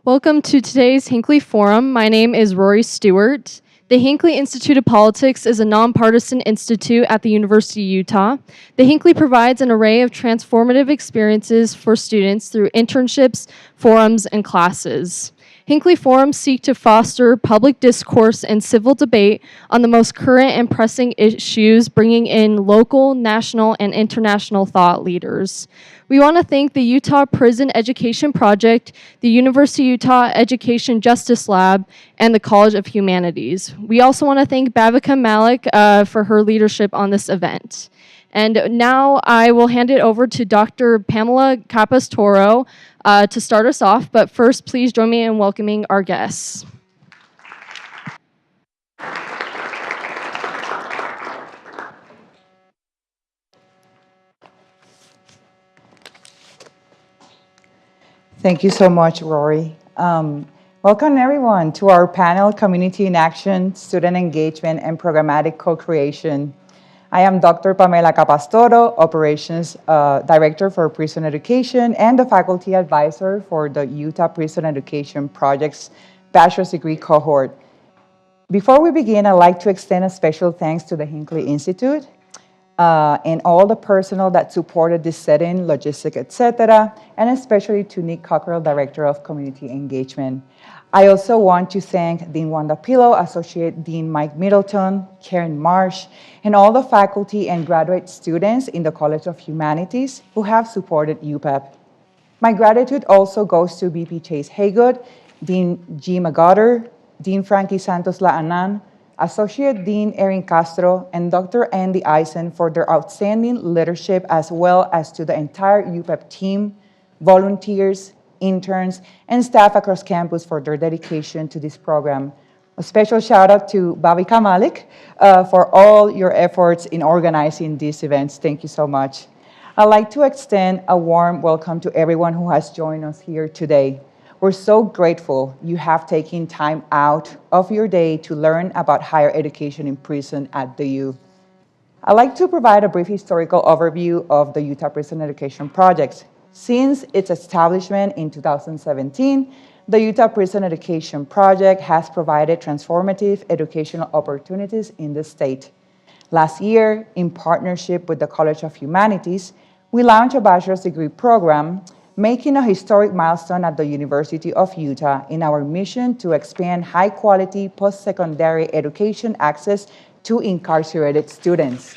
Welcome to today's Hinckley Forum. My name is Rory Stewart. The Hinckley Institute of Politics is a nonpartisan institute at the University of Utah. The Hinckley provides an array of transformative experiences for students through internships, forums, and classes. Hinckley Forums seek to foster public discourse and civil debate on the most current and pressing issues, bringing in local, national, and international thought leaders. We want to thank the Utah Prison Education Project, the University of Utah Education Justice Lab, and the College of Humanities. We also want to thank Bhavika Malik for her leadership on this event. And now I will hand it over to Dr. Pamela Capas-Toro to start us off. But first, please join me in welcoming our guests. Thank you so much, Rory. Welcome everyone to our panel, Community in Action, Student Engagement and Programmatic Co-Creation. I am Dr. Pamela Capas-Toro, Operations Director for Prison Education and the Faculty Advisor for the Utah Prison Education Project's Bachelor's Degree Cohort. Before we begin, I'd like to extend a special thanks to the Hinckley Institute and all the personnel that supported this setting, logistics, etc., and especially to Nick Cockrell, Director of Community Engagement. I also want to thank Dean Wanda Pillow, Associate Dean Mike Middleton, Karen Marsh, and all the faculty and graduate students in the College of Humanities who have supported UPEP. My gratitude also goes to BP Chase Haygood, Dean G. McGutter, Dean Frankie Santos Laanan, Associate Dean Erin Castro, and Dr. Andy Eisen for their outstanding leadership, as well as to the entire UPEP team, volunteers, interns, and staff across campus for their dedication to this program. A special shout out to Bhavika Malik for all your efforts in organizing these events. Thank you so much. I'd like to extend a warm welcome to everyone who has joined us here today. We're so grateful you have taken time out of your day to learn about higher education in prison at the U. I'd like to provide a brief historical overview of the Utah Prison Education Project. Since its establishment in 2017, the Utah Prison Education Project has provided transformative educational opportunities in the state. Last year, in partnership with the College of Humanities, we launched a bachelor's degree program, making a historic milestone at the University of Utah in our mission to expand high-quality post-secondary education access to incarcerated students.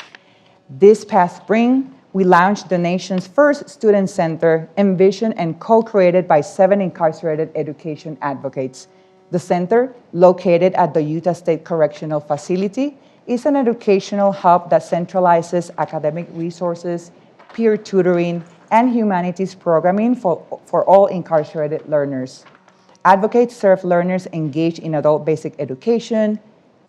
This past spring, we launched the nation's first student center, envisioned and co-created by 7 incarcerated education advocates. The center, located at the Utah State Correctional Facility, is an educational hub that centralizes academic resources, peer tutoring, and humanities programming for all incarcerated learners. Advocates serve learners engaged in adult basic education,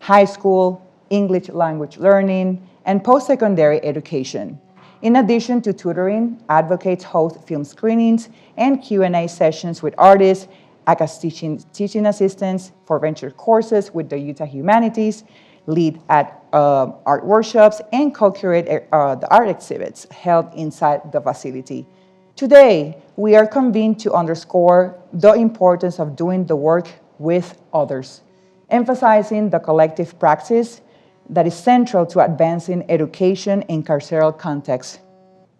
high school, English language learning, and post-secondary education. In addition to tutoring, advocates host film screenings and Q&A sessions with artists, act as teaching assistants for venture courses with the Utah Humanities, lead at art workshops, and co-curate the art exhibits held inside the facility. Today, we are convened to underscore the importance of doing the work with others, emphasizing the collective practice that is central to advancing education in carceral contexts.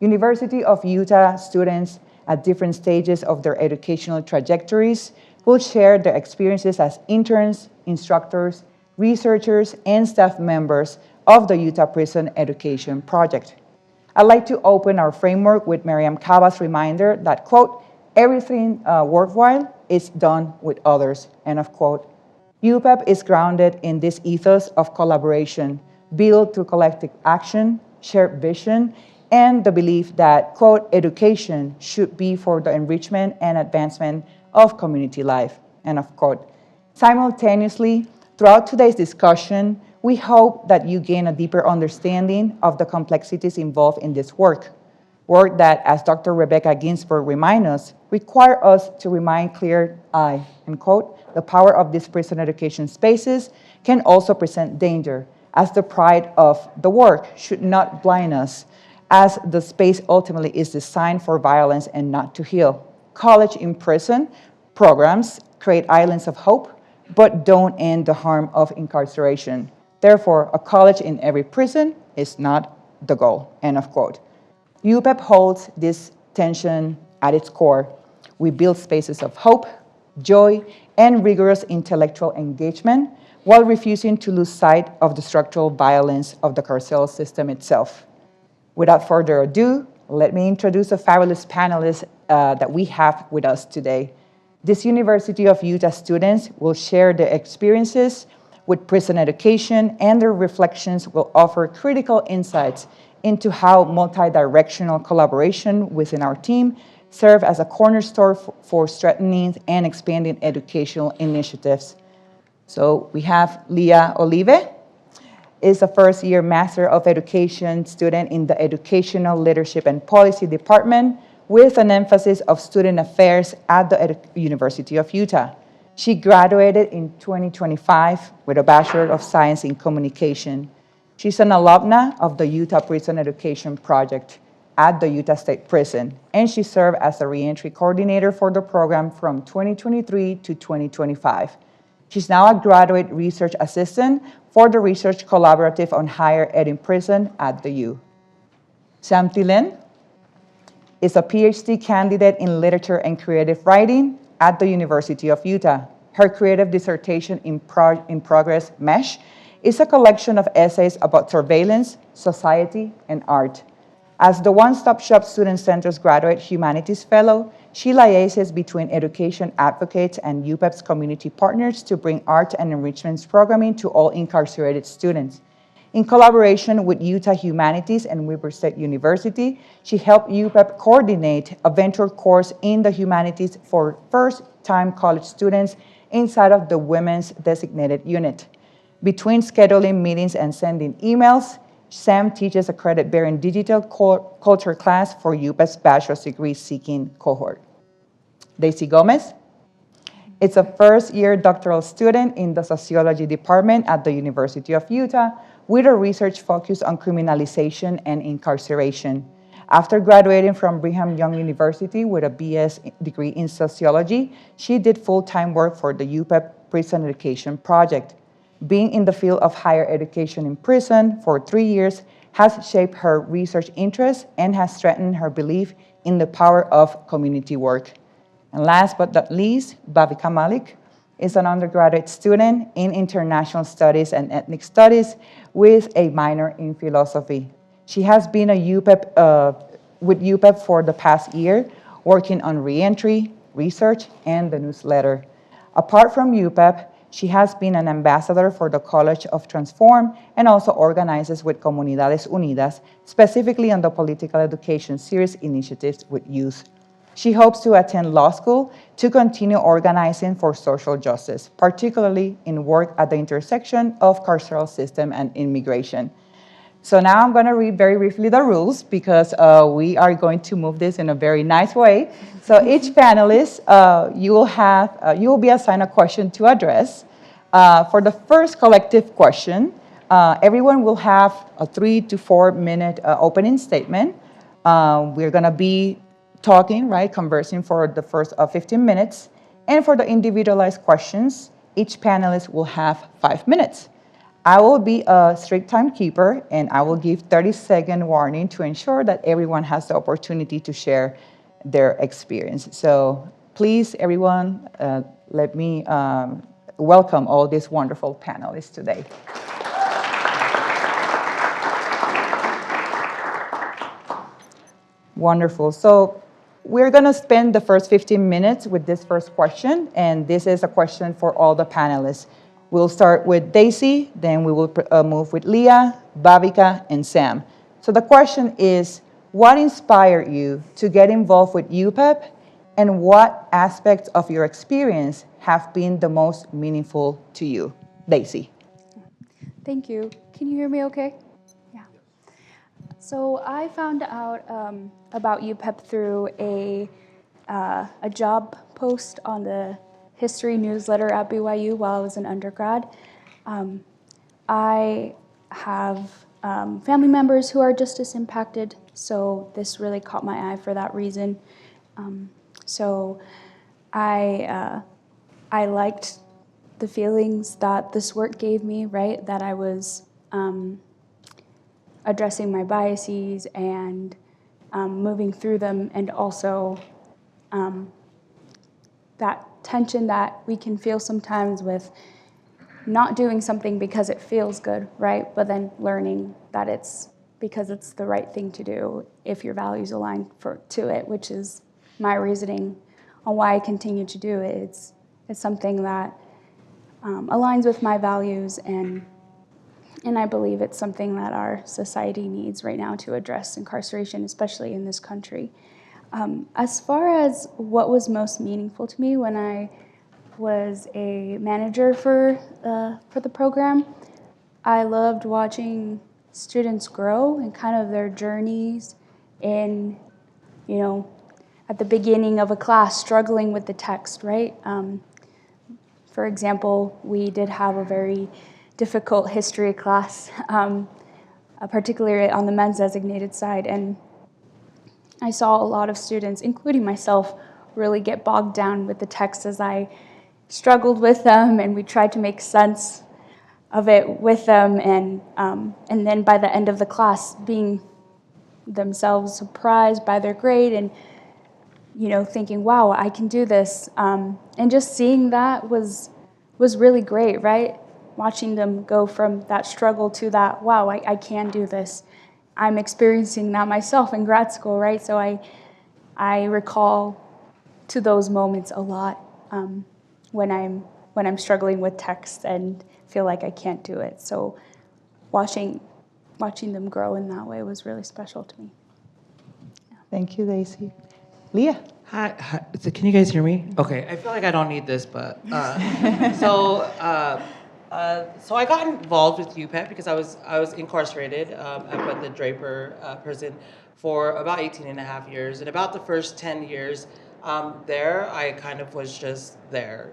University of Utah students at different stages of their educational trajectories will share their experiences as interns, instructors, researchers, and staff members of the Utah Prison Education Project. I'd like to open our framework with Miriam Kaba's reminder that, quote, everything worthwhile is done with others, end of quote. UPEP is grounded in this ethos of collaboration, built through collective action, shared vision, and the belief that, quote, education should be for the enrichment and advancement of community life, end of quote. Simultaneously, throughout today's discussion, we hope that you gain a deeper understanding of the complexities involved in this work that, as Dr. Rebecca Ginsburg reminds us, require us to remain clear-eyed, end quote. The power of these prison education spaces can also present danger, as the pride of the work should not blind us, as the space ultimately is designed for violence and not to heal. College in prison programs create islands of hope, but don't end the harm of incarceration. Therefore, a college in every prison is not the goal, end of quote. UPEP holds this tension at its core. We build spaces of hope, joy, and rigorous intellectual engagement while refusing to lose sight of the structural violence of the carceral system itself. Without further ado, let me introduce a fabulous panelist that we have with us today. This University of Utah students will share their experiences with prison education, and their reflections will offer critical insights into how multi-directional collaboration within our team serve as a cornerstone for strengthening and expanding educational initiatives. So we have Leah Olive, is a first-year Master of Education student in the Educational Leadership and Policy Department with an emphasis of student affairs at the University of Utah. She graduated in 2025 with a Bachelor of Science in Communication. She's an alumna of the Utah Prison Education Project at the Utah State Prison, and she served as a reentry coordinator for the program from 2023 to 2025. She's now a graduate research assistant for the Research Collaborative on Higher Ed in Prison at the U. Sam Thielen is a PhD candidate in literature and creative writing at the University of Utah. Her creative dissertation in progress, MESH, is a collection of essays about surveillance, society, and art. As the One Stop Shop Student Center's Graduate Humanities Fellow, she liaises between education advocates and UPEP's community partners to bring art and enrichment programming to all incarcerated students. In collaboration with Utah Humanities and Weber State University, she helped UPEP coordinate a venture course in the humanities for first-time college students inside of the Women's Designated Unit. Between scheduling meetings and sending emails, Sam teaches a credit-bearing digital culture class for UPEP's bachelor's degree-seeking cohort. Daisy Gomez is a first-year doctoral student in the sociology department at the University of Utah with a research focus on criminalization and incarceration. After graduating from Brigham Young University with a BS degree in sociology, she did full-time work for the UPEP Prison Education Project. Being in the field of higher education in prison for 3 years has shaped her research interests and has strengthened her belief in the power of community work. And last but not least, Bhavika Malik is an undergraduate student in international studies and ethnic studies with a minor in philosophy. She has been with UPEP for the past year, working on reentry, research, and the newsletter. Apart from UPEP, she has been an ambassador for the College of Transform and also organizes with Comunidades Unidas, specifically on the political education series initiatives with youth. She hopes to attend law school to continue organizing for social justice, particularly in work at the intersection of carceral system and immigration. So now I'm going to read very briefly the rules because we are going to move this in a very nice way. So each panelist, you will be assigned a question to address. For the first collective question, everyone will have a 3 to 4 minute opening statement. We're going to be talking, right, conversing for the first 15 minutes. And for the individualized questions, each panelist will have 5 minutes. I will be a strict timekeeper, and I will give 30-second warning to ensure that everyone has the opportunity to share their experience. So please, everyone, let me welcome all these wonderful panelists today. Wonderful. So we're going to spend the first 15 minutes with this first question, and this is a question for all the panelists. We'll start with Daisy, then we will move with Leah, Bhavika, and Sam. So the question is, what inspired you to get involved with UPEP, and what aspects of your experience have been the most meaningful to you? Daisy. Thank you. Can you hear me okay? Yeah. So I found out about UPEP through a job post on the history newsletter at BYU while I was an undergrad. I have family members who are justice impacted, so this really caught my eye for that reason. So I I liked the feelings that this work gave me, right? That I was addressing my biases and moving through them, and also that tension that we can feel sometimes with not doing something because it feels good, right? But then learning that it's because it's the right thing to do if your values align to it, which is my reasoning on why I continue to do it. It's something that aligns with my values, and I believe it's something that our society needs right now to address incarceration, especially in this country. As far as what was most meaningful to me when I was a manager for the program, I loved watching students grow and kind of their journeys in, at the beginning of a class, struggling with the text, right? For example, we did have a very difficult history class, particularly on the men's designated side, and I saw a lot of students, including myself, really get bogged down with the text as I struggled with them, and we tried to make sense of it with them, and then by the end of the class, being themselves surprised by their grade, and thinking, "Wow, I can do this," and just seeing that was really great, right? Watching them go from that struggle to that, "Wow, I can do this." I'm experiencing that myself in grad school, right? So I recall to those moments a lot when I'm struggling with text and feel like I can't do it. So watching them grow in that way was really special to me. Thank you, Daisy. Leah. Hi. So can you guys hear me? Okay. I feel like I don't need this, but so I got involved with UPEP because I was incarcerated up at the Draper prison for about 18 and a half years, and about the first 10 years there, I kind of was just there.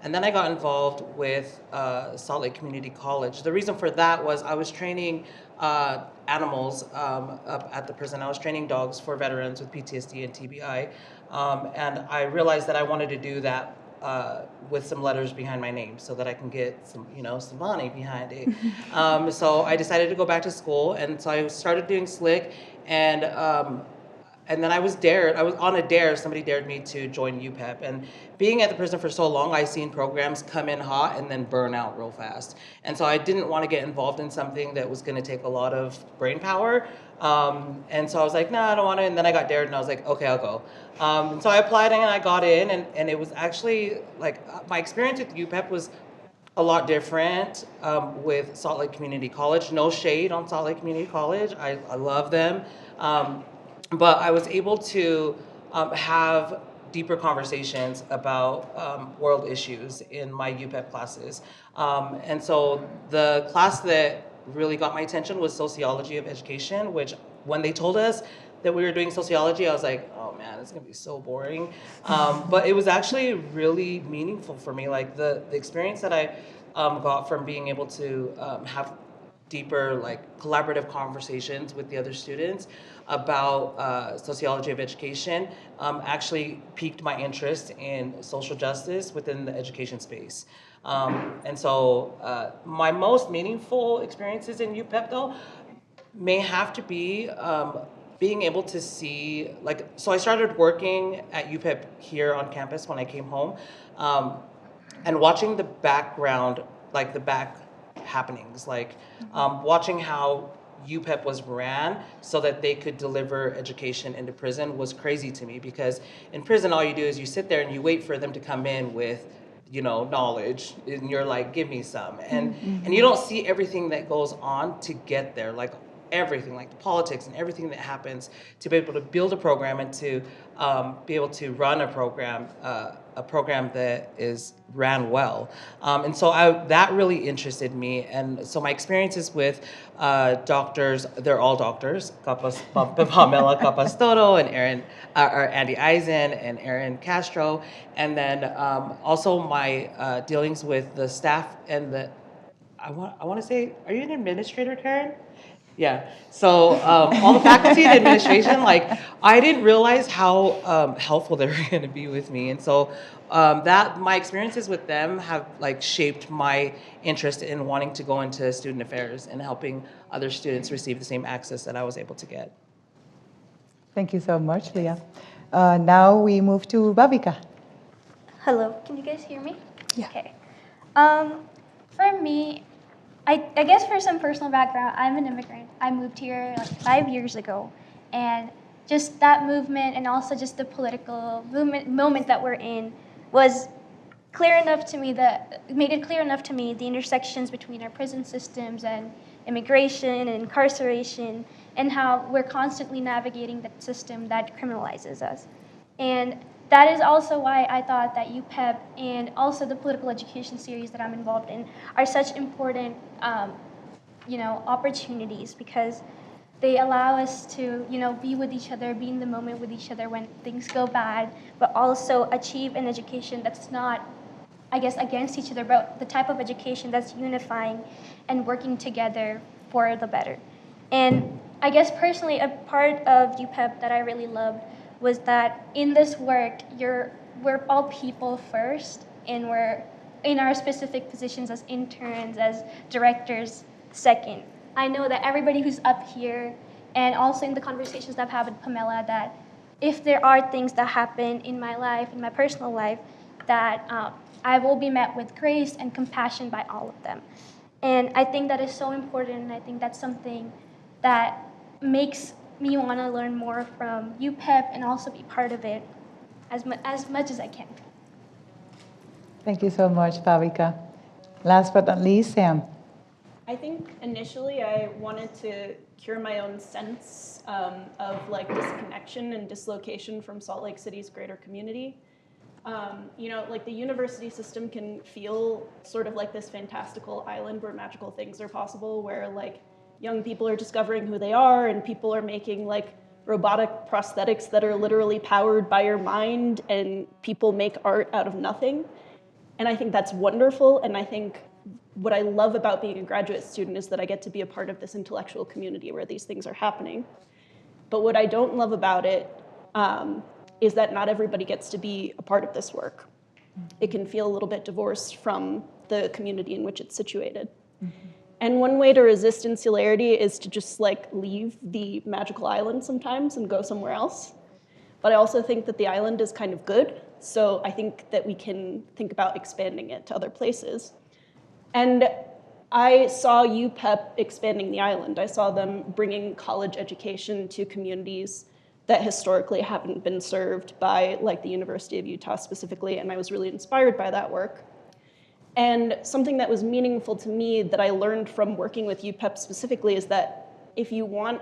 And then I got involved with Salt Lake Community College. The reason for that was I was training animals up at the prison. I was training dogs for veterans with PTSD and TBI. And I realized that I wanted to do that with some letters behind my name so that I can get some money behind it. So I decided to go back to school, and so I started doing SLIC, and then I was on a dare. Somebody dared me to join UPEP. And being at the prison for so long, I've seen programs come in hot and then burn out real fast. And so I didn't want to get involved in something that was going to take a lot of brain power. And so I was like, no, I don't want to. And then I got dared, and I was like, okay, I'll go. So I applied, and I got in. And it was actually, my experience with UPEP was a lot different with Salt Lake Community College. No shade on Salt Lake Community College. I love them. But I was able to have deeper conversations about world issues in my UPEP classes. And so the class that really got my attention was Sociology of Education, which when they told us that we were doing sociology, I was like, oh man, it's gonna be so boring. But it was actually really meaningful for me. Like the experience that I got from being able to have deeper, collaborative conversations with the other students about sociology of education actually piqued my interest in social justice within the education space. And so my most meaningful experiences in UPEP, though, may have to be being able to see, so I started working at UPEP here on campus when I came home, and watching the background, the back happenings, watching how UPEP was ran so that they could deliver education into prison was crazy to me, because in prison all you do is you sit there and you wait for them to come in with knowledge, and you're like, give me some, and you don't see everything that goes on to get there, everything, the politics and everything that happens to be able to build a program and to be able to run a program that is ran well. And so that really interested me. And so my experiences with doctors, they're all doctors, Pamela Capastoro and Andy Eisen and Aaron Castro. And then also my dealings with the staff and I want to say, are you an administrator, Karen? Yeah. So all the faculty and administration, like I didn't realize how helpful they were going to be with me, and so that my experiences with them have like shaped my interest in wanting to go into student affairs and helping other students receive the same access that I was able to get. Thank you so much, Leah. Now we move to Bhavika. Hello, can you guys hear me? Yeah. Okay. For me, I guess for some personal background, I'm an immigrant. I moved here like 5 years ago, and just that movement and also just the political moment that we're in was clear enough to me that made it clear enough to me the intersections between our prison systems and immigration and incarceration and how we're constantly navigating that system that criminalizes us. And that is also why I thought that UPEP and also the political education series that I'm involved in are such important opportunities because they allow us to, be with each other, be in the moment with each other when things go bad, but also achieve an education that's not, I guess, against each other, but the type of education that's unifying and working together for the better. And I guess personally, a part of UPEP that I really loved was that in this work, we're all people first, and we're in our specific positions as interns, as directors, second. I know that everybody who's up here, and also in the conversations that I've had with Pamela, that if there are things that happen in my life, in my personal life, that I will be met with grace and compassion by all of them. And I think that is so important, and I think that's something that makes me want to learn more from UPEP and also be part of it as much as I can. Thank you so much, Bhavika. Last but not least, Sam. I think initially I wanted to cure my own sense of like disconnection and dislocation from Salt Lake City's greater community. Like the university system can feel sort of like this fantastical island where magical things are possible, where like young people are discovering who they are and people are making like robotic prosthetics that are literally powered by your mind, and people make art out of nothing. And I think that's wonderful, and I think what I love about being a graduate student is that I get to be a part of this intellectual community where these things are happening. But what I don't love about it is that not everybody gets to be a part of this work. It can feel a little bit divorced from the community in which it's situated. Mm-hmm. And one way to resist insularity is to just like leave the magical island sometimes and go somewhere else. But I also think that the island is kind of good, so I think that we can think about expanding it to other places. And I saw UPEP expanding the island. I saw them bringing college education to communities that historically haven't been served by like the University of Utah specifically, and I was really inspired by that work. And something that was meaningful to me that I learned from working with UPEP specifically is that if you want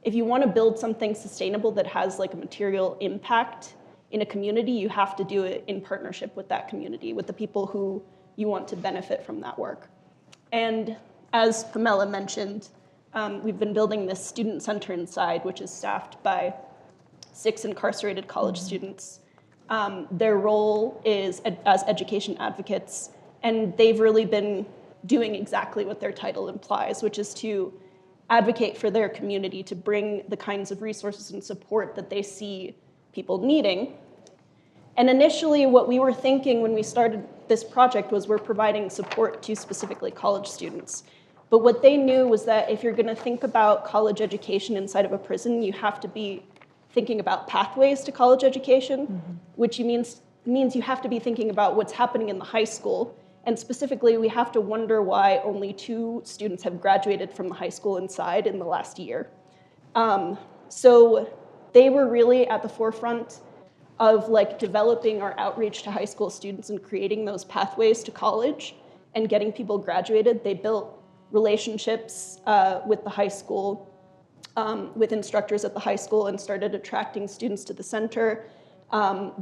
to build something sustainable that has like a material impact in a community, you have to do it in partnership with that community, with the people who you want to benefit from that work. And as Pamela mentioned, we've been building this student center inside, which is staffed by 6 incarcerated college students. Their role is as education advocates, and they've really been doing exactly what their title implies, which is to advocate for their community, to bring the kinds of resources and support that they see people needing. And initially, what we were thinking when we started this project was we're providing support to specifically college students. But what they knew was that if you're going to think about college education inside of a prison, you have to be thinking about pathways to college education, which means you have to be thinking about what's happening in the high school. And specifically, we have to wonder why only 2 students have graduated from the high school inside in the last year. So they were really at the forefront of like developing our outreach to high school students and creating those pathways to college and getting people graduated. They built relationships with the high school, with instructors at the high school, and started attracting students to the center.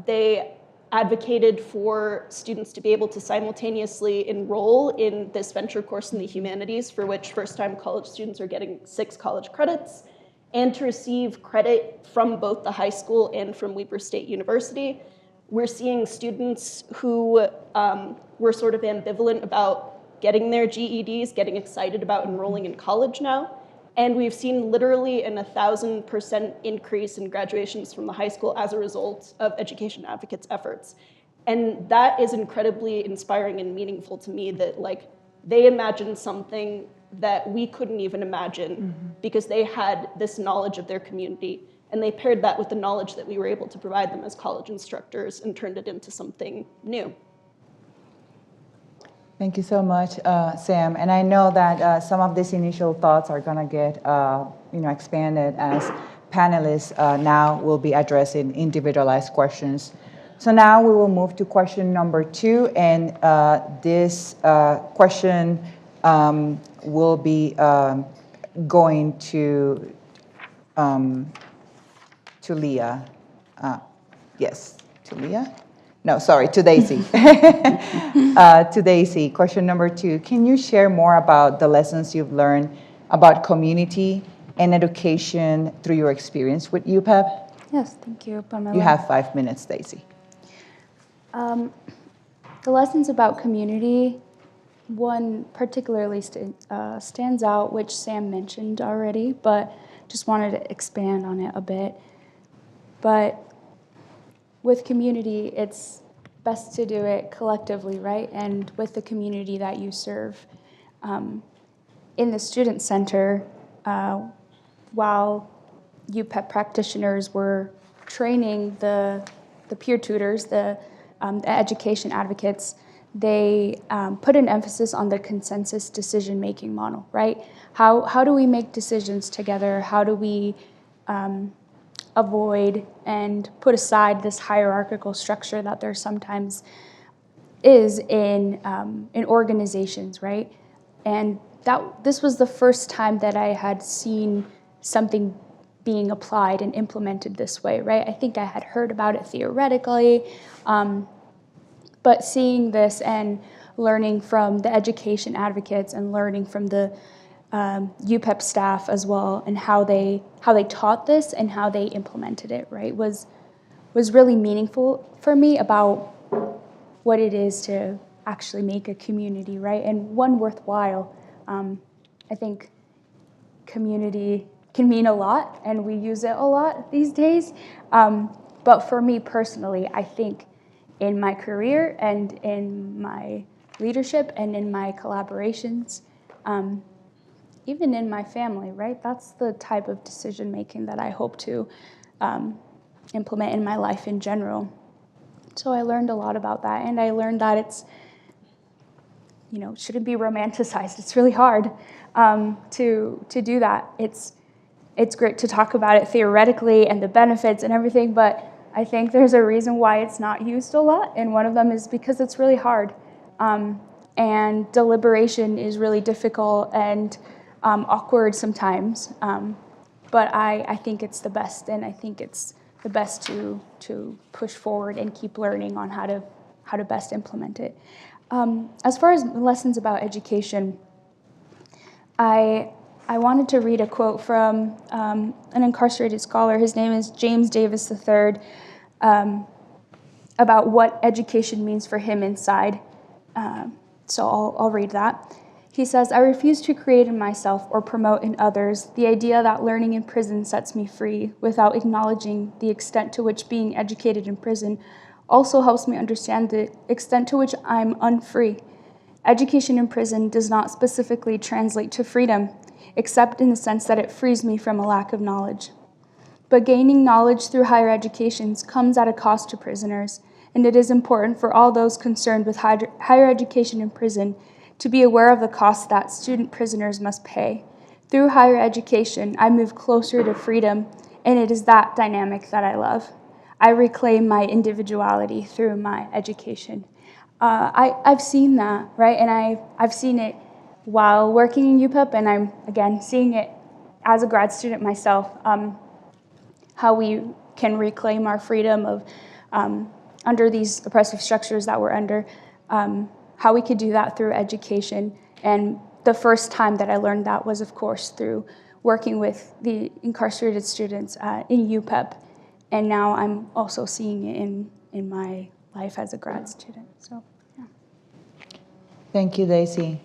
They advocated for students to be able to simultaneously enroll in this venture course in the humanities, for which first-time college students are getting 6 college credits, and to receive credit from both the high school and from Weber State University. We're seeing students who were sort of ambivalent about getting their GEDs, getting excited about enrolling in college now. And we've seen literally an 1,000% increase in graduations from the high school as a result of Education Advocates' efforts. And that is incredibly inspiring and meaningful to me, that like they imagined something that we couldn't even imagine because they had this knowledge of their community, and they paired that with the knowledge that we were able to provide them as college instructors and turned it into something new. Thank you so much, Sam. And I know that some of these initial thoughts are going to get expanded as panelists now will be addressing individualized questions. So now we will move to question number 2, and this question will be going to Leah. Yes, to Leah? No, sorry, to Daisy. To Daisy, question number 2. Can you share more about the lessons you've learned about community and education through your experience with UPEP? Yes, thank you, Pamela. You have 5 minutes, Daisy. The lessons about community, one particularly stands out, which Sam mentioned already, but just wanted to expand on it a bit. But with community, it's best to do it collectively, right? And with the community that you serve. In the Student Center, while UPEP practitioners were training the peer tutors, the education advocates, they put an emphasis on the consensus decision-making model, right? How do we make decisions together? How do we avoid and put aside this hierarchical structure that there sometimes is in organizations, right? And this was the first time that I had seen something being applied and implemented this way, right? I think I had heard about it theoretically, but seeing this and learning from the education advocates and learning from the UPEP staff as well, and how they taught this and how they implemented it, right, was really meaningful for me about what it is to actually make a community, right, and one worthwhile. I think community can mean a lot, and we use it a lot these days. But for me personally, I think in my career and in my leadership and in my collaborations, even in my family, right? That's the type of decision making that I hope to implement in my life in general. So I learned a lot about that, and I learned that it's, shouldn't be romanticized. It's really hard to do that. It's great to talk about it theoretically and the benefits and everything, but I think there's a reason why it's not used a lot, and one of them is because it's really hard. And deliberation is really difficult and awkward sometimes, but I think it's the best, and I think it's the best to push forward and keep learning on how to best implement it. As far as lessons about education, I wanted to read a quote from an incarcerated scholar. His name is James Davis III, about what education means for him inside. So I'll read that. He says, "I refuse to create in myself or promote in others the idea that learning in prison sets me free without acknowledging the extent to which being educated in prison also helps me understand the extent to which I'm unfree. Education in prison does not specifically translate to freedom, except in the sense that it frees me from a lack of knowledge. But gaining knowledge through higher educations comes at a cost to prisoners, and it is important for all those concerned with higher education in prison to be aware of the costs that student prisoners must pay. Through higher education, I move closer to freedom, and it is that dynamic that I love. I reclaim my individuality through my education." I've seen that, right? And I've seen it while working in UPEP, and I'm, again, seeing it as a grad student myself, how we can reclaim our freedom of under these oppressive structures that we're under, how we could do that through education. And the first time that I learned that was, of course, through working with the incarcerated students in UPEP. And now I'm also seeing it in my life as a grad student. So, yeah. Thank you, Daisy.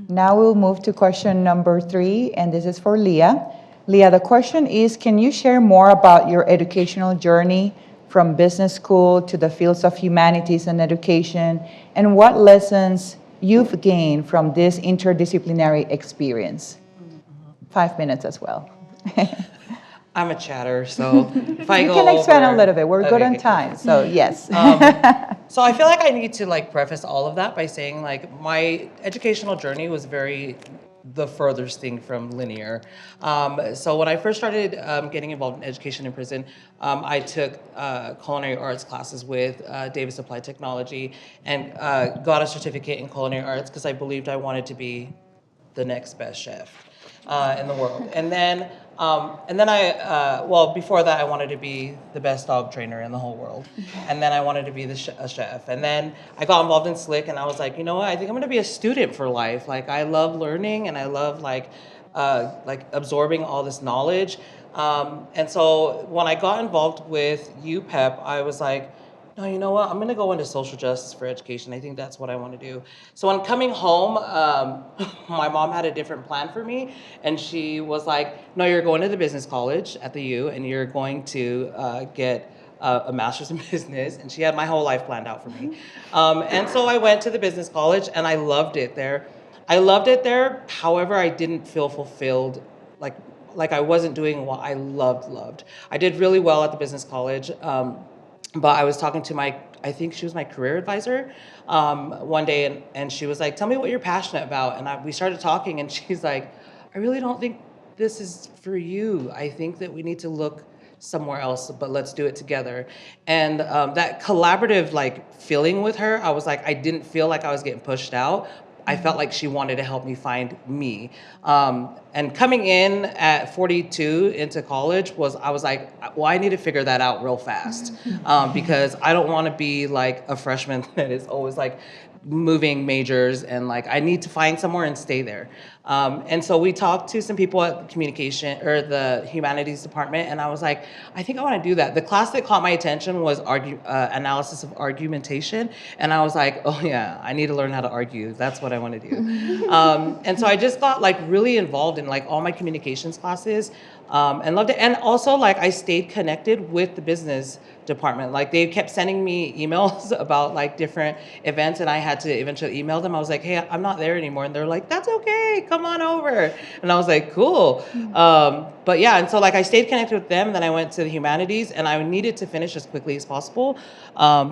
Now we'll move to question number 3, and this is for Leah. Leah, the question is, can you share more about your educational journey from business school to the fields of humanities and education, and what lessons you've gained from this interdisciplinary experience? 5 minutes as well. I'm a chatter, so if I You go can expand over, a little bit. We're good on okay. time, so yes. So I feel like I need to like preface all of that by saying like my educational journey was very the furthest thing from linear. So when I first started getting involved in education in prison, I took culinary arts classes with Davis Applied Technology and got a certificate in culinary arts because I believed I wanted to be the next best chef in the world. And then well, before that, I wanted to be the best dog trainer in the whole world. And then I wanted to be a chef. And then I got involved in Slick, and I was like, you know what? I think I'm going to be a student for life. Like, I love learning, and I love like absorbing all this knowledge. And so when I got involved with UPEP, I was like, no, you know what? I'm going to go into social justice for education. I think that's what I want to do. So when coming home, my mom had a different plan for me. And she was like, no, you're going to the business college at the U, and you're going to get a master's in business. And she had my whole life planned out for me. And so I went to the business college, and I loved it there. However, I didn't feel fulfilled, like I wasn't doing what I loved. I did really well at the business college. But I was talking to I think she was my career advisor one day, and she was like, tell me what you're passionate about. And we started talking, and she's like, I really don't think this is for you. I think that we need to look somewhere else, but let's do it together. And that collaborative like feeling with her, I was like, I didn't feel like I was getting pushed out. I felt like she wanted to help me find me. And coming in at 42 into college I was like, well, I need to figure that out real fast because I don't want to be like a freshman that is always like moving majors, and like I need to find somewhere and stay there. And so we talked to some people at the communication or the humanities department, and I was like, I think I want to do that. The class that caught my attention was analysis of argumentation, and I was like, oh yeah, I need to learn how to argue. That's what I want to do. And so I just got like really involved in like all my communications classes and loved it. And also like I stayed connected with the business department. Like they kept sending me emails about like different events, and I had to eventually email them. I was like, hey, I'm not there anymore. And they're like, that's okay, come on over. And I was like, cool. But yeah, and so like I stayed connected with them, and then I went to the humanities, and I needed to finish as quickly as possible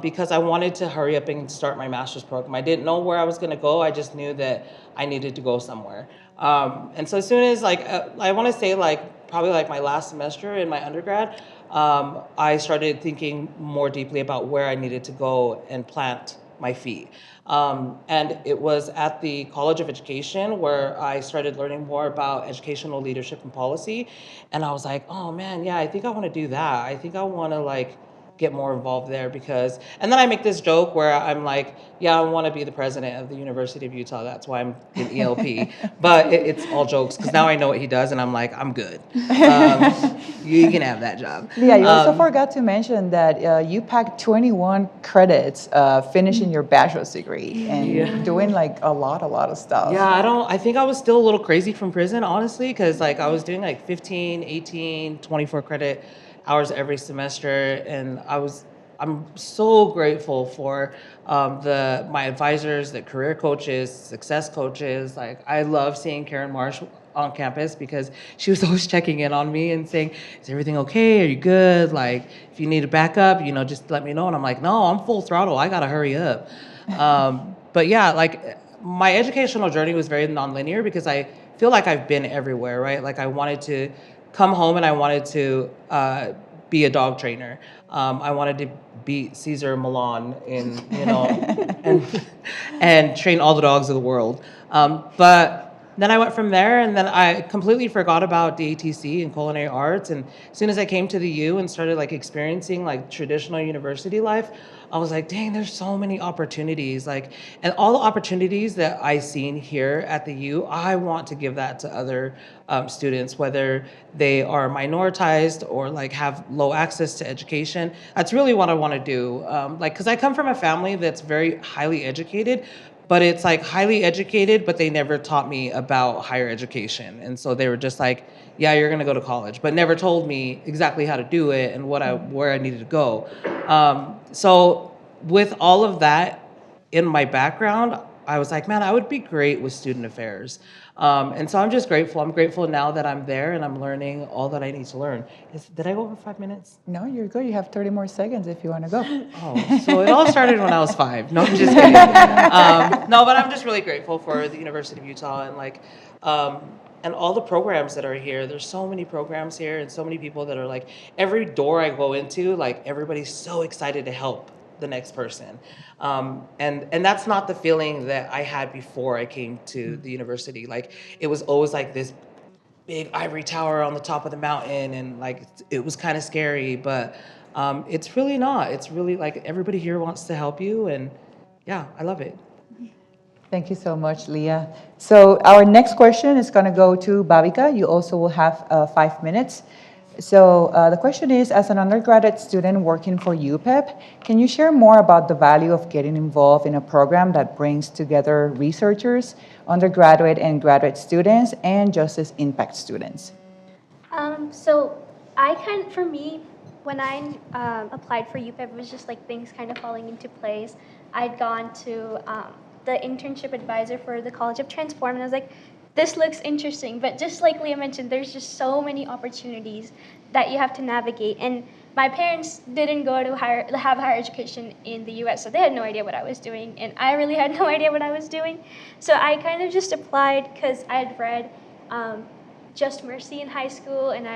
because I wanted to hurry up and start my master's program. I didn't know where I was going to go. I just knew that I needed to go somewhere. And so as soon as like, I want to say like probably like my last semester in my undergrad, I started thinking more deeply about where I needed to go and plant my feet. And it was at the College of Education where I started learning more about educational leadership and policy. And I was like, oh man, yeah, I think I want to do that. I think I want to like get more involved there and then I make this joke where I'm like, yeah, I want to be the president of the University of Utah. That's why I'm in ELP. But it's all jokes because now I know what he does, and I'm like, I'm good. You can have that job. Yeah, you also forgot to mention that you packed 21 credits finishing your bachelor's degree and doing like a lot of stuff. Yeah, I think I was still a little crazy from prison, honestly, because like I was doing like 15, 18, 24 credit hours every semester, and I'm so grateful for my advisors, the career coaches, success coaches. Like I love seeing Karen Marsh on campus because she was always checking in on me and saying, is everything okay? Are you good? Like if you need a backup, just let me know. And I'm like, no, I'm full throttle. I gotta hurry up. But yeah, like my educational journey was very nonlinear because I feel like I've been everywhere, right? Like I wanted to come home and I wanted to be a dog trainer. I wanted to beat Cesar Millan in, and train all the dogs of the world. But then I went from there, and then I completely forgot about DATC and culinary arts. And as soon as I came to the U and started like experiencing like traditional university life, I was like, dang, there's so many opportunities. Like, and all the opportunities that I seen here at the U, I want to give that to other students, whether they are minoritized or like have low access to education. That's really what I want to do. Like, cause I come from a family that's very highly educated, but it's like highly educated, but they never taught me about higher education. And so they were just like, yeah, you're gonna go to college, but never told me exactly how to do it and where I needed to go. So with all of that in my background, I was like, man, I would be great with student affairs. And so I'm just grateful. I'm grateful now that I'm there and I'm learning all that I need to learn. Did I go over 5 minutes? No, you're good. You have 30 more seconds if you want to go. Oh, so it all started when I was 5. No, I'm just kidding. No, but I'm just really grateful for the University of Utah and and all the programs that are here. There's so many programs here and so many people that are like, every door I go into, like everybody's so excited to help the next person. And that's not the feeling that I had before I came to the university. Like it was always like this big ivory tower on the top of the mountain and like it was kind of scary, but it's really not. It's really like everybody here wants to help you and yeah, I love it. Thank you so much, Leah. So our next question is going to go to Bhavika. You also will have 5 minutes. So the question is, as an undergraduate student working for UPEP, can you share more about the value of getting involved in a program that brings together researchers, undergraduate and graduate students, and justice impact students? So for me, when I applied for UPEP, it was just like things kind of falling into place. I'd gone to the internship advisor for the College of Transform, and I was like, this looks interesting. But just like Leah mentioned, there's just so many opportunities that you have to navigate. And my parents didn't go to have higher education in the US, so they had no idea what I was doing, and I really had no idea what I was doing. So I kind of just applied because I had read Just Mercy in high school, and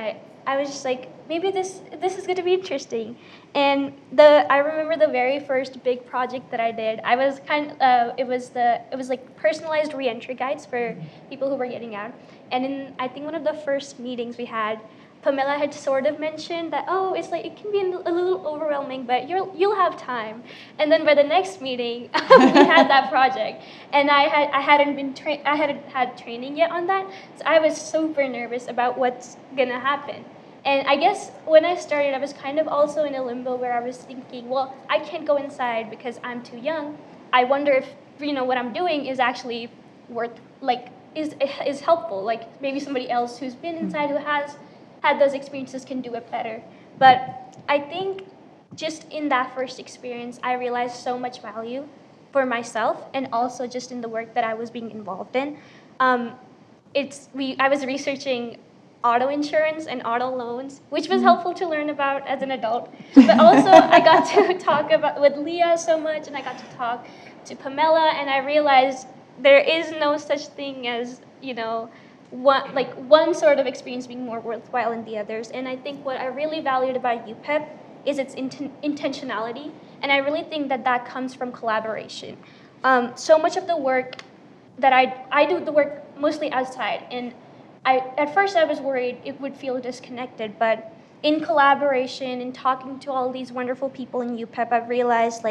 I was just like, maybe this is going to be interesting. And I remember the very first big project that I did. I was it was like personalized reentry guides for people who were getting out. And in I think one of the first meetings we had, Pamela had sort of mentioned that, oh, it's like it can be a little overwhelming, but you'll have time. And then by the next meeting, we had that project, and I hadn't had training yet on that, so I was super nervous about what's gonna happen. And I guess when I started, I was kind of also in a limbo where I was thinking, well, I can't go inside because I'm too young. I wonder if what I'm doing is actually is helpful. Like maybe somebody else who's been inside who has had those experiences can do it better. But I think just in that first experience, I realized so much value for myself and also just in the work that I was being involved in. I was researching auto insurance and auto loans, which was helpful to learn about as an adult. But also I got to talk with Leah so much, and I got to talk to Pamela, and I realized there is no such thing as, one sort of experience being more worthwhile than the others. And I think what I really valued about UPEP is its intentionality, and I really think that comes from collaboration. So much of the work that I do the work mostly outside, and at first I was worried it would feel disconnected, but in collaboration and talking to all these wonderful people in UPEP, I've realized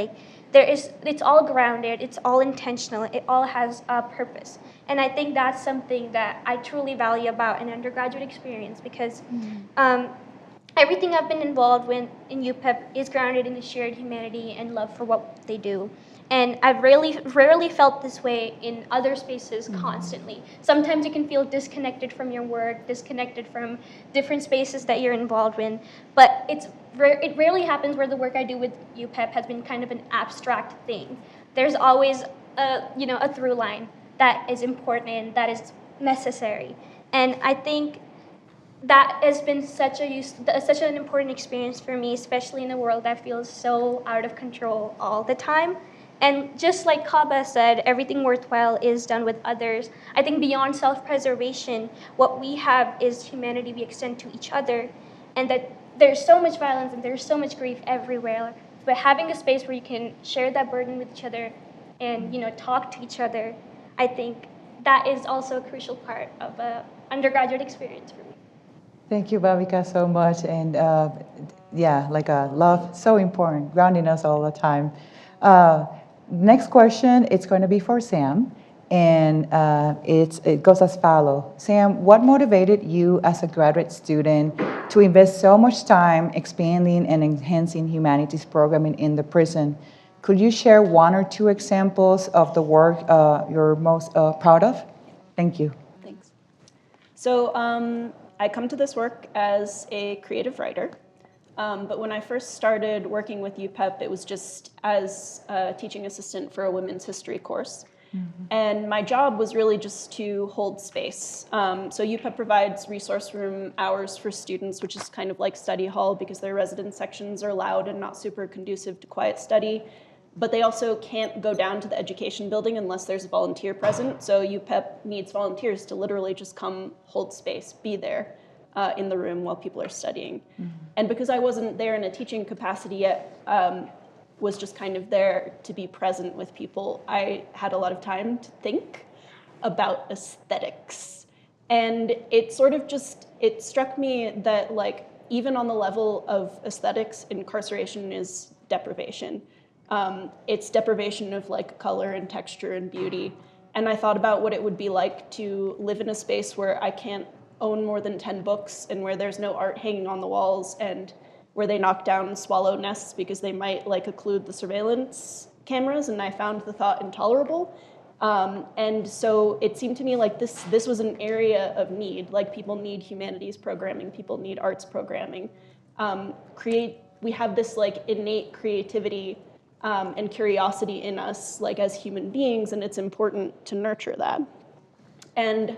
it's all grounded, it's all intentional, it all has a purpose. And I think that's something that I truly value about an undergraduate experience, because everything I've been involved with in UPEP is grounded in a shared humanity and love for what they do. And I've rarely felt this way in other spaces constantly. Sometimes you can feel disconnected from your work, disconnected from different spaces that you're involved in. But it rarely happens where the work I do with UPEP has been kind of an abstract thing. There's always a through line that is important, that is necessary. And I think that has been such an important experience for me, especially in a world that feels so out of control all the time. And just like Kaba said, everything worthwhile is done with others. I think beyond self-preservation, what we have is humanity we extend to each other, and that there's so much violence and there's so much grief everywhere. But having a space where you can share that burden with each other and talk to each other, I think that is also a crucial part of an undergraduate experience for me. Thank you, Bhavika, so much. And love, so important, grounding us all the time. Next question, it's going to be for Sam, and it goes as follows. Sam, what motivated you as a graduate student to invest so much time expanding and enhancing humanities programming in the prison? Could you share one or two examples of the work you're most proud of? Thank you. Thanks. So I come to this work as a creative writer, but when I first started working with UPEP, it was just as a teaching assistant for a women's history course. And my job was really just to hold space. So UPEP provides resource room hours for students, which is kind of like study hall because their residence sections are loud and not super conducive to quiet study. But they also can't go down to the education building unless there's a volunteer present. So UPEP needs volunteers to literally just come hold space, be there in the room while people are studying. And because I wasn't there in a teaching capacity yet, was just kind of there to be present with people, I had a lot of time to think about aesthetics. And it sort of just, it struck me that like, even on the level of aesthetics, incarceration is deprivation. It's deprivation of like color and texture and beauty. And I thought about what it would be like to live in a space where I can't own more than 10 books and where there's no art hanging on the walls and where they knock down swallow nests because they might like occlude the surveillance cameras, and I found the thought intolerable. And so it seemed to me like this was an area of need, like people need humanities programming, people need arts programming. We have this like innate creativity and curiosity in us like as human beings, and it's important to nurture that. And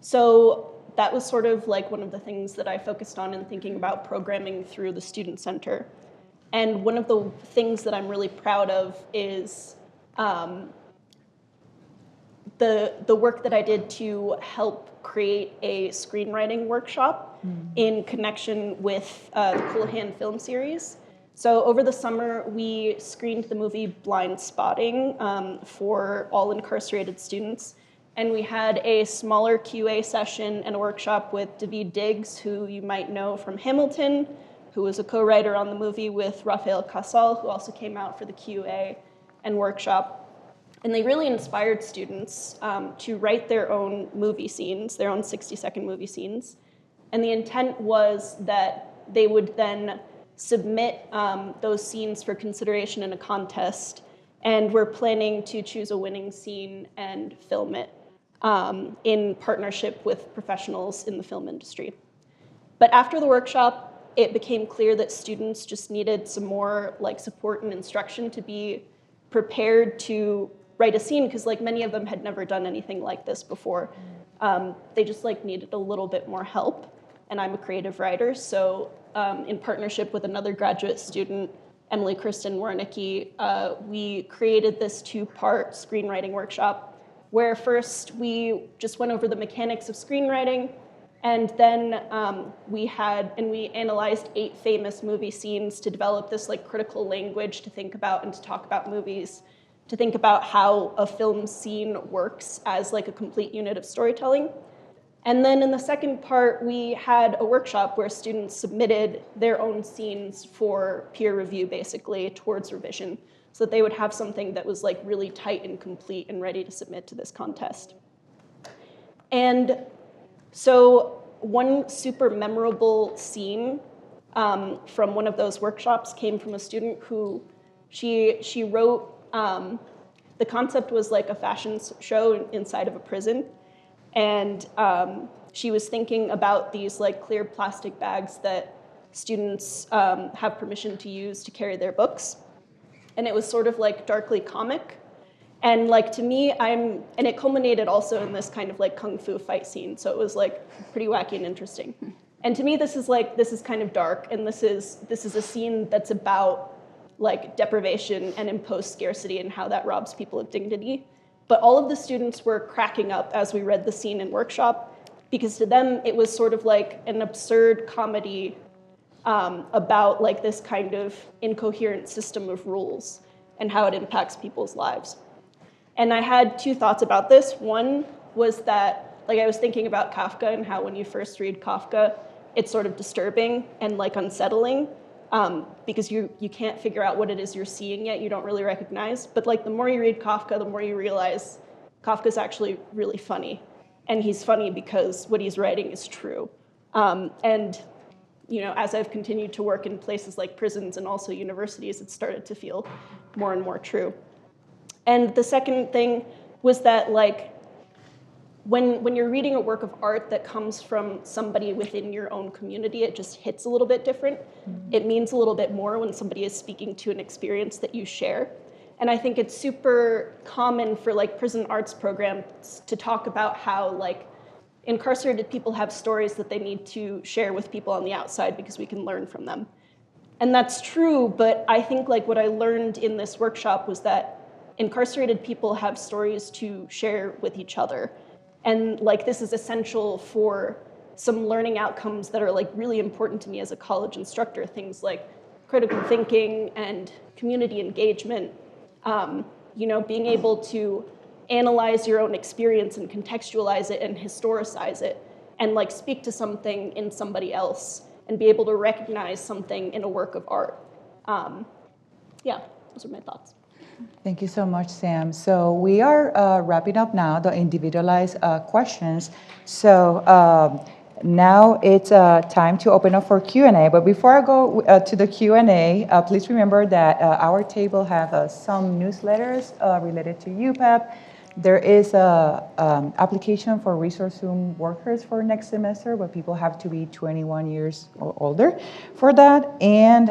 so that was sort of like one of the things that I focused on in thinking about programming through the Student Center. And one of the things that I'm really proud of is the work that I did to help create a screenwriting workshop in connection with the Cool Hand film series. So over the summer, we screened the movie Blind Spotting for all incarcerated students. And we had a smaller QA session and a workshop with David Diggs, who you might know from Hamilton, who was a co-writer on the movie with Rafael Casal, who also came out for the QA and workshop. And they really inspired students to write their own movie scenes, their own 60-second movie scenes. And the intent was that they would then submit those scenes for consideration in a contest. And we're planning to choose a winning scene and film it in partnership with professionals in the film industry. But after the workshop, it became clear that students just needed some more like support and instruction to be prepared to write a scene, because like many of them had never done anything like this before. They just like needed a little bit more help. And I'm a creative writer, so in partnership with another graduate student, Emily Kristen Wernicke, we created this 2-part screenwriting workshop where first we just went over the mechanics of screenwriting, and then we analyzed 8 famous movie scenes to develop this like critical language to think about and to talk about movies, to think about how a film scene works as like a complete unit of storytelling. And then in the second part, we had a workshop where students submitted their own scenes for peer review, basically, towards revision, so that they would have something that was like really tight and complete and ready to submit to this contest. And so one super memorable scene from one of those workshops came from a student who she wrote, the concept was like a fashion show inside of a prison. And she was thinking about these like clear plastic bags that students have permission to use to carry their books. And it was sort of like darkly comic. And like to me, and it culminated also in this kind of like kung fu fight scene. So it was like pretty wacky and interesting. And to me, this is kind of dark, and this is a scene that's about like deprivation and imposed scarcity and how that robs people of dignity. But all of the students were cracking up as we read the scene in workshop, because to them it was sort of like an absurd comedy about like this kind of incoherent system of rules and how it impacts people's lives. And I had 2 thoughts about this. One was that like I was thinking about Kafka and how when you first read Kafka, it's sort of disturbing and like unsettling. Because you can't figure out what it is you're seeing yet, you don't really recognize. But like the more you read Kafka, the more you realize Kafka's actually really funny. And he's funny because what he's writing is true. And as I've continued to work in places like prisons and also universities, it's started to feel more and more true. And the second thing was that, like, when you're reading a work of art that comes from somebody within your own community, it just hits a little bit different. It means a little bit more when somebody is speaking to an experience that you share. And I think it's super common for like prison arts programs to talk about how like incarcerated people have stories that they need to share with people on the outside because we can learn from them. And that's true, but I think like what I learned in this workshop was that incarcerated people have stories to share with each other. And like this is essential for some learning outcomes that are like really important to me as a college instructor, things like critical thinking and community engagement, being able to analyze your own experience and contextualize it and historicize it and like speak to something in somebody else and be able to recognize something in a work of art. Those are my thoughts. Thank you so much, Sam. So we are wrapping up now the individualized questions. So now it's time to open up for Q&A. But before I go to the Q&A, please remember that our table have some newsletters related to UPEP. There is a application for resource room workers for next semester, but people have to be 21 years or older for that. And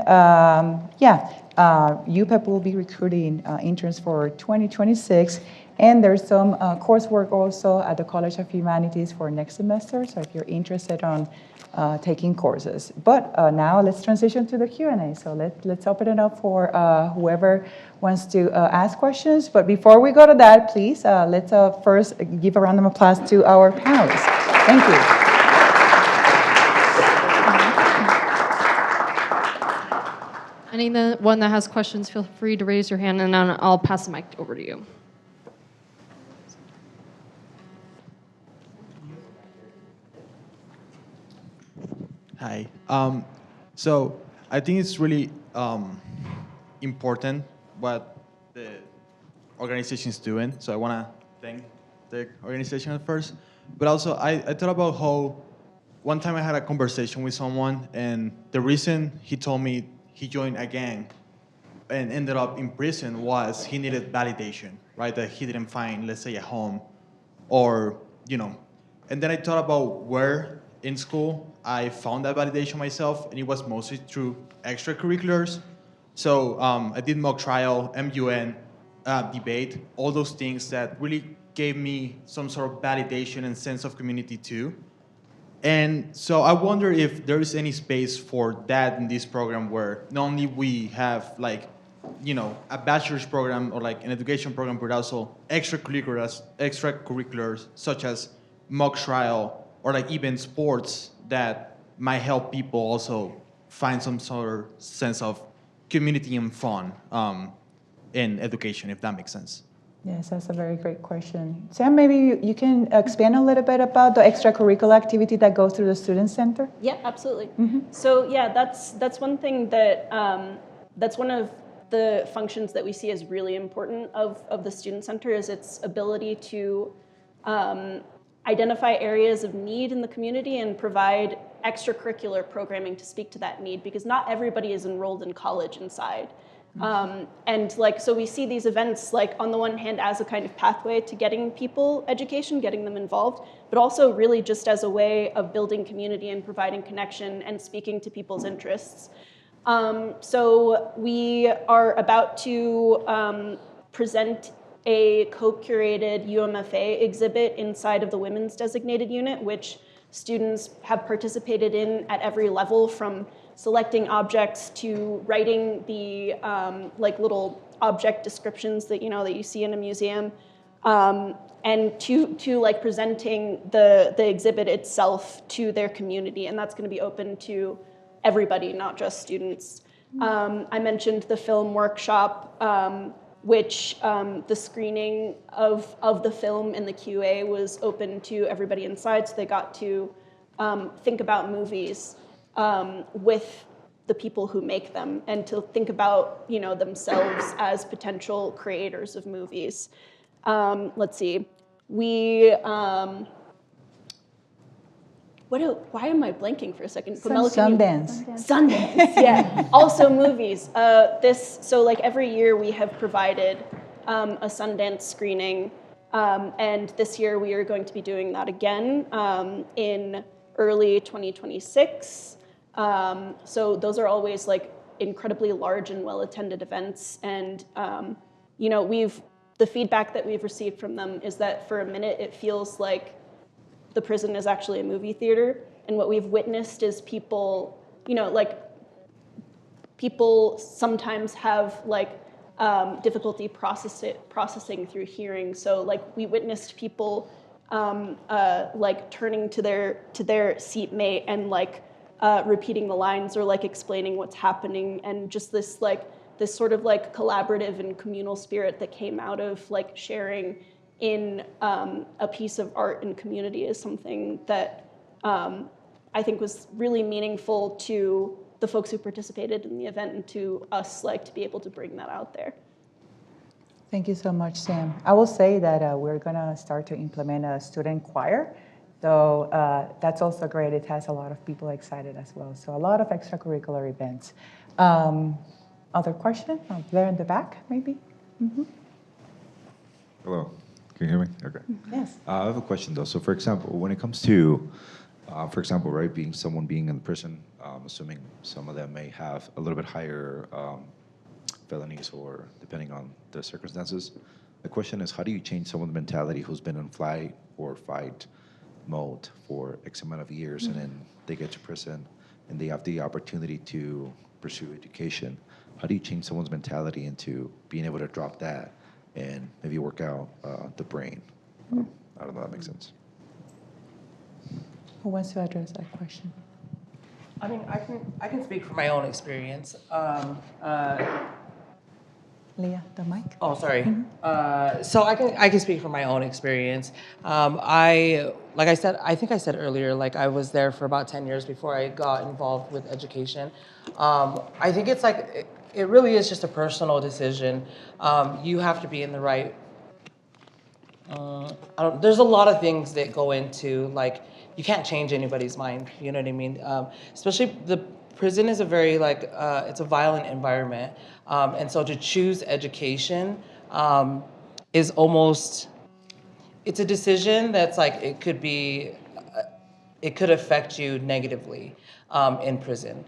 UPEP will be recruiting interns for 2026. And there's some coursework also at the College of Humanities for next semester, so if you're interested on taking courses. But now let's transition to the Q&A. So let's open it up for whoever wants to ask questions. But before we go to that, please, let's first give a round of applause to our panelists. Thank you. Anyone that has questions, feel free to raise your hand, and I'll pass the mic over to you. Hi. So I think it's really important what the organization is doing. So I want to thank the organization at first. But also, I thought about how one time I had a conversation with someone, and the reason he told me he joined a gang and ended up in prison was he needed validation, right? That he didn't find, let's say, a home or, And then I thought about where in school I found that validation myself, and it was mostly through extracurriculars. So I did mock trial, MUN, debate, all those things that really gave me some sort of validation and sense of community too. And so I wonder if there is any space for that in this program where not only we have like, a bachelor's program or like an education program, but also extracurriculars such as mock trial or like even sports that might help people also find some sort of sense of community and fun in education, if that makes sense. Yes, that's a very great question. Sam, maybe you can expand a little bit about the extracurricular activity that goes through the Student Center? Yeah, absolutely. So that's one thing that, that's one of the functions that we see as really important of the Student Center is its ability to identify areas of need in the community and provide extracurricular programming to speak to that need, because not everybody is enrolled in college inside. And so we see these events on the one hand as a kind of pathway to getting people education, getting them involved, but also really just as a way of building community and providing connection and speaking to people's interests. So we are about to present a co-curated UMFA exhibit inside of the Women's Designated Unit, which students have participated in at every level, from selecting objects to writing the little object descriptions that that you see in a museum, and to presenting the exhibit itself to their community, and that's going to be open to everybody, not just students. I mentioned the film workshop, which the screening of the film in the QA was open to everybody inside, so they got to think about movies with the people who make them, and to think about themselves as potential creators of movies. Let's see, we why am I blanking for a second? Sundance. Sundance, yeah. Also movies. So like every year we have provided a Sundance screening, and this year we are going to be doing that again in early 2026. So those are always like incredibly large and well-attended events, and you know, the feedback that we've received from them is that for a minute it feels like the prison is actually a movie theater, and what we've witnessed is people, you know, like people sometimes have like difficulty processing through hearing. So like we witnessed people like turning to their seatmate and like repeating the lines or like explaining what's happening, and just this sort of like collaborative and communal spirit that came out of like sharing in a piece of art and community is something that I think was really meaningful to the folks who participated in the event and to us, like, to be able to bring that out there. Thank you so much, Sam. I will say that we're going to start to implement a student choir. So that's also great. It has a lot of people excited as well. So a lot of extracurricular events. Other question? Oh, there in the back, maybe? Mm-hmm. Hello, can you hear me? Okay. Yes. I have a question though. So for example, when it comes to, for example, right, someone being in prison, assuming some of them may have a little bit higher felonies or depending on the circumstances, the question is, how do you change someone's mentality who's been in flight or fight mode for X amount of years, and then they get to prison and they have the opportunity to pursue education? How do you change someone's mentality into being able to drop that and maybe work out the brain? I don't know if that makes sense. Who wants to address that question? I mean, I can speak from my own experience. Leah, the mic. Oh, sorry. So I can speak from my own experience. Like I said, I think I said earlier, like I was there for about 10 years before I got involved with education. I think it's like, it really is just a personal decision. You have to be in the right, there's a lot of things that go into, like, you can't change anybody's mind, you know what I mean? Especially the prison is a very, like, it's a violent environment. And so to choose education is almost, it's a decision that's like, it could affect you negatively in prison,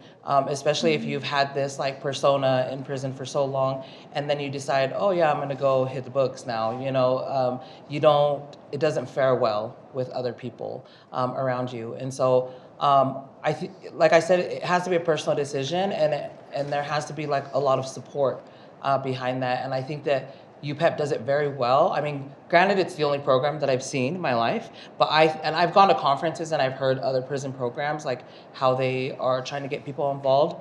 especially if you've had this like persona in prison for so long, and then you decide, oh yeah, I'm gonna go hit the books now, you know, it doesn't fare well with other people around you. And so like I said, it has to be a personal decision, and there has to be like a lot of support behind that. And I think that UPEP does it very well. I mean, granted, it's the only program that I've seen in my life, but I've gone to conferences and I've heard other prison programs, like how they are trying to get people involved.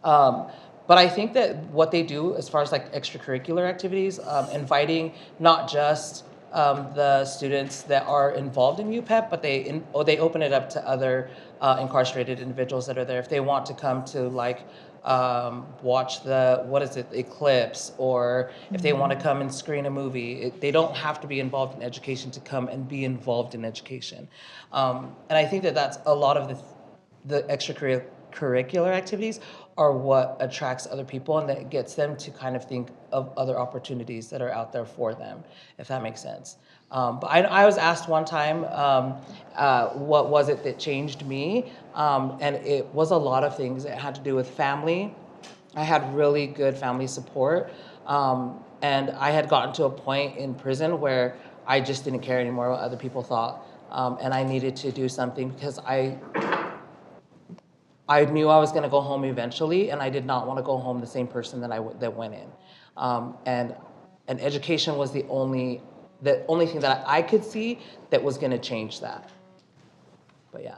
But I think that what they do as far as like extracurricular activities, inviting not just the students that are involved in UPEP, but they open it up to other incarcerated individuals that are there. If they want to come to like watch the eclipse, or if they want to come and screen a movie, they don't have to be involved in education to come and be involved in education. And I think that that's a lot of the extracurricular activities are what attracts other people, and that gets them to kind of think of other opportunities that are out there for them, if that makes sense. But I was asked one time, what was it that changed me? And it was a lot of things. It had to do with family. I had really good family support. And I had gotten to a point in prison where I just didn't care anymore what other people thought. And I needed to do something because I knew I was going to go home eventually, and I did not want to go home the same person that went in. And education was the only thing that I could see that was going to change that. But yeah.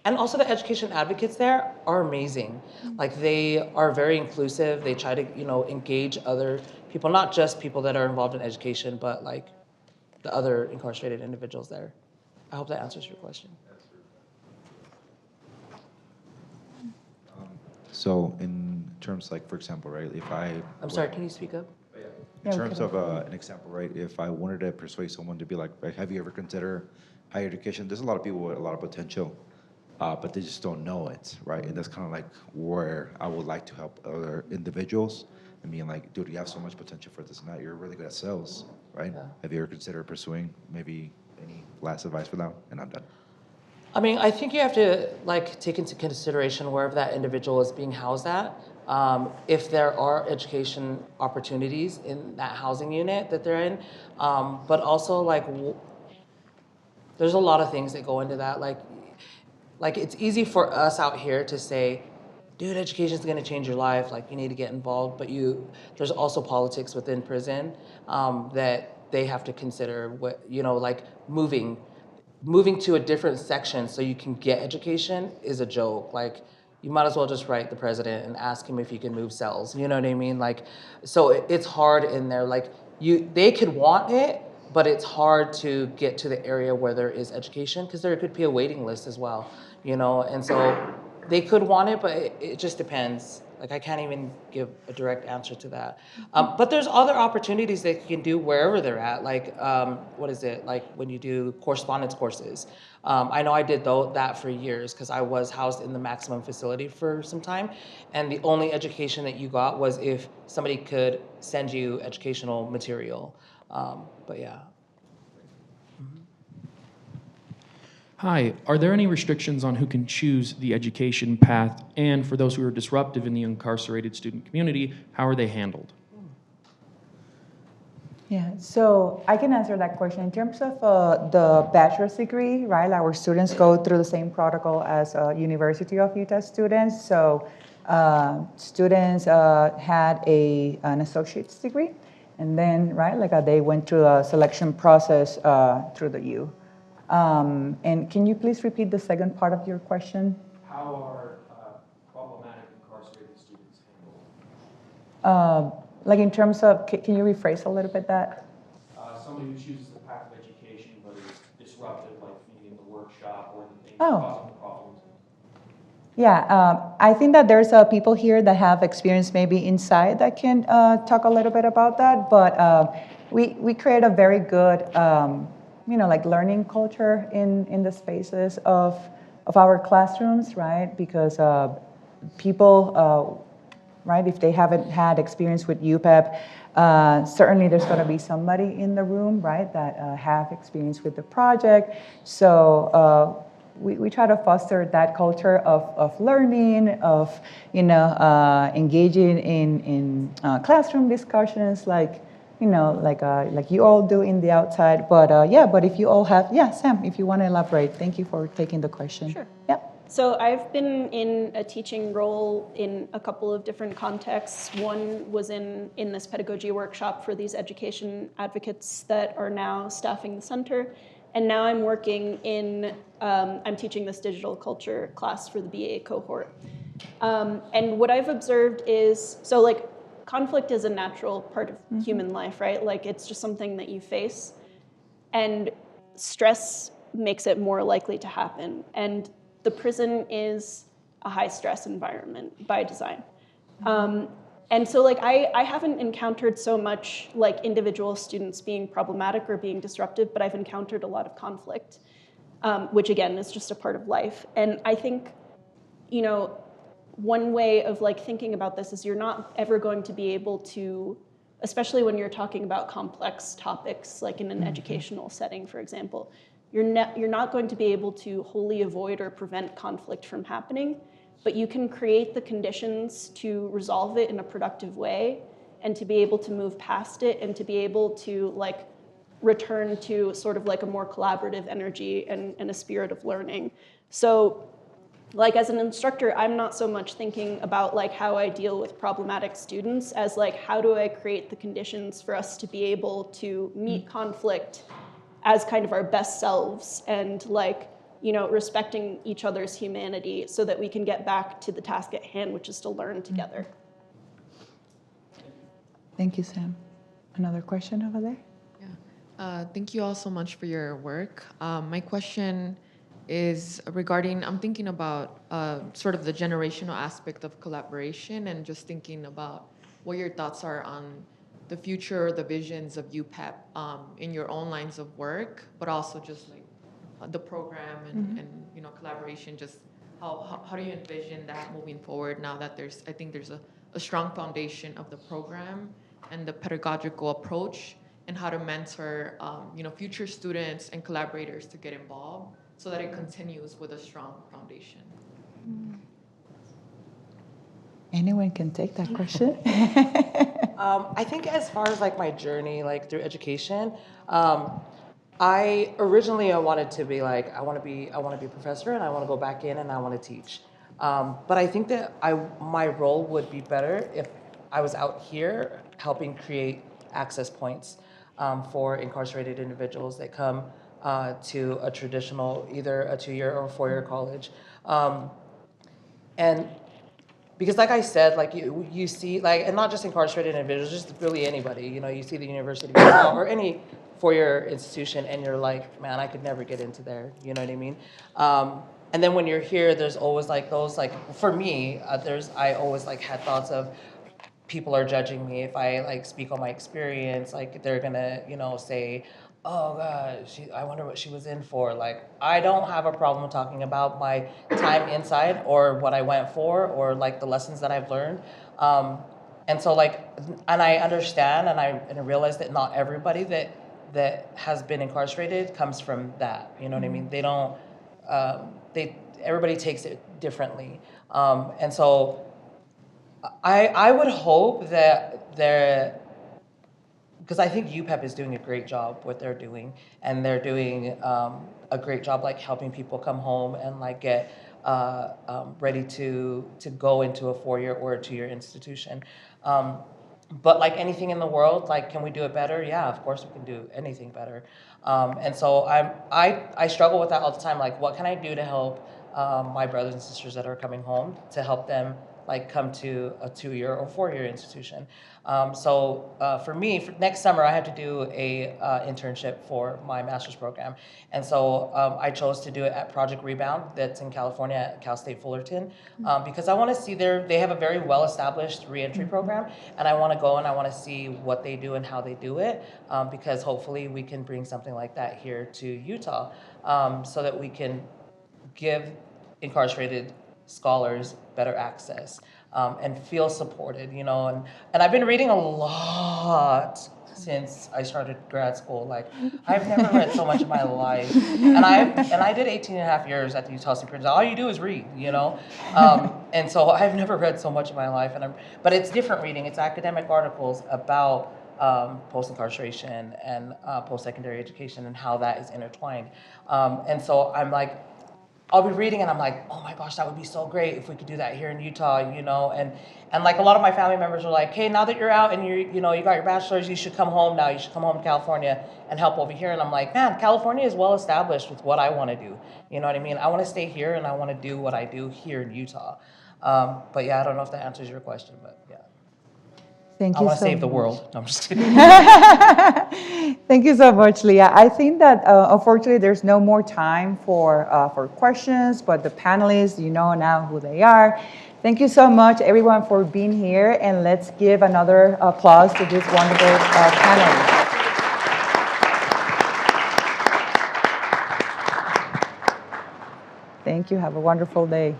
And also the education advocates there are amazing. Like, they are very inclusive. They try to, you know, engage other people, not just people that are involved in education, but like the other incarcerated individuals there. I hope that answers your question. So in terms, like, for example, right, I'm sorry, can you speak up? In terms of an example, right, if I wanted to persuade someone to be like, have you ever considered higher education? There's a lot of people with a lot of potential but they just don't know it, right? And that's kind of like where I would like to help other individuals and being like, dude, you have so much potential for this and that. You're really good at sales, right? Have you ever considered pursuing maybe any last advice for that? And I'm done. I mean, I think you have to like take into consideration wherever that individual is being housed at. If there are education opportunities in that housing unit that they're in, but also like there's a lot of things that go into that. Like it's easy for us out here to say, dude, education is going to change your life. Like you need to get involved, but there's also politics within prison that they have to consider. What like moving to a different section so you can get education is a joke. Like you might as well just write the president and ask him if he can move cells. You know what I mean? Like, so it's hard in there. Like they could want it, but it's hard to get to the area where there is education because there could be a waiting list as well. And so they could want it, but it just depends. Like I can't even give a direct answer to that. But there's other opportunities that you can do wherever they're at. Like what is it? Like when you do correspondence courses. I know I did that for years because I was housed in the maximum facility for some time, and the only education that you got was if somebody could send you educational material. But yeah. Hi, are there any restrictions on who can choose the education path? And for those who are disruptive in the incarcerated student community, how are they handled? Yeah, so I can answer that question. In terms of the bachelor's degree, right, our students go through the same protocol as University of Utah students. So students had an associate's degree, and then, right, like they went through a selection process through the U. And can you please repeat the second part of your question? How are problematic incarcerated students handled? Like in terms of, can you rephrase a little bit that? Somebody who chooses the path of education, but is disruptive, like maybe in the workshop or the things Oh. causing the problems. Yeah, I think that there's people here that have experience maybe inside that can talk a little bit about that, but we create a very good like learning culture in the spaces of our classrooms, right? Because people, right, if they haven't had experience with UPEP, certainly there's going to be somebody in the room, right, that have experience with the project. So we try to foster that culture of learning, of engaging in classroom discussions, like you all do in the outside. But but if you all have, Sam, if you want to elaborate, thank you for taking the question. Sure. Yeah. So I've been in a teaching role in a couple of different contexts. One was in this pedagogy workshop for these education advocates that are now staffing the center. And now I'm working I'm teaching this digital culture class for the BA cohort. And what I've observed is, so like conflict is a natural part of human life, right? Like it's just something that you face. And stress makes it more likely to happen. And the prison is a high stress environment by design. And so like I haven't encountered so much like individual students being problematic or being disruptive, but I've encountered a lot of conflict, which again is just a part of life. And I think, one way of like thinking about this is you're not ever going to be able to, especially when you're talking about complex topics, like in an educational setting, for example, you're not going to be able to wholly avoid or prevent conflict from happening, but you can create the conditions to resolve it in a productive way and to be able to move past it and to be able to like return to sort of like a more collaborative energy and a spirit of learning. So like as an instructor, I'm not so much thinking about like how I deal with problematic students as like how do I create the conditions for us to be able to meet conflict as kind of our best selves and like, respecting each other's humanity so that we can get back to the task at hand, which is to learn together. Thank you, Sam. Another question over there? Yeah. Thank you all so much for your work. My question is regarding, I'm thinking about sort of the generational aspect of collaboration and just thinking about what your thoughts are on the future, the visions of UPEP in your own lines of work, but also just like the program and you know, collaboration, just how do you envision that moving forward now that I think there's a strong foundation of the program and the pedagogical approach, and how to mentor you know, future students and collaborators to get involved so that it continues with a strong foundation. Anyone can take that question. I think as far as like my journey, like through education, I originally wanted to be like, I want to be a professor, and I want to go back in and I want to teach. But I think that my role would be better if I was out here helping create access points for incarcerated individuals that come to a traditional, either a 2-year or 4-year college. And because like I said, like you see, like, and not just incarcerated individuals, just really anybody, you know, you see the University of Utah or any 4-year institution and you're like, man, I could never get into there, you know what I mean? And then when you're here, there's always like those, like, for me, I always like had thoughts of, people are judging me if I like speak on my experience, like they're gonna, you know, say, oh God, I wonder what she was in for. Like, I don't have a problem talking about my time inside or what I went for or like the lessons that I've learned. And so like, and I understand and I realize that not everybody that has been incarcerated comes from that, you know what I mean? They don't, everybody takes it differently. And so I would hope that because I think UPEP is doing a great job what they're doing, and they're doing a great job like helping people come home and like get ready to go into a 4-year or a 2-year institution. But like anything in the world, like, can we do it better? Yeah, of course we can do anything better. And so I struggle with that all the time. Like, what can I do to help my brothers and sisters that are coming home, to help them like come to a 2-year or 4-year institution? So for me, for next summer, I have to do a internship for my master's program. And so I chose to do it at Project Rebound, that's in California at Cal State Fullerton, because I want to see they have a very well-established reentry program, and I want to go and I want to see what they do and how they do it, because hopefully we can bring something like that here to Utah, so that we can give incarcerated scholars better access and feel supported, you know. And I've been reading a lot since I started grad school. Like, I've never read so much in my life. And I did 18 and a half years at the Utah State Prison. All you do is read, you know. And so I've never read so much in my life. But it's different reading. It's academic articles about post-incarceration and post-secondary education and how that is intertwined. And so I'm like, I'll be reading and I'm like, oh my gosh, that would be so great if we could do that here in Utah, you know. And like a lot of my family members are like, hey, now that you're out and you got your bachelor's, you should come home now. You should come home to California and help over here. And I'm like, man, California is well established with what I want to do. You know what I mean? I want to stay here and I want to do what I do here in Utah. But yeah, I don't know if that answers your question, but yeah. Thank you I want to so save the much. world. No, I'm just kidding. Thank you so much, Leah. I think that unfortunately there's no more time for questions, but the panelists, you know now who they are. Thank you so much, everyone, for being here, and let's give another applause to this wonderful panel. Thank you. Have a wonderful day.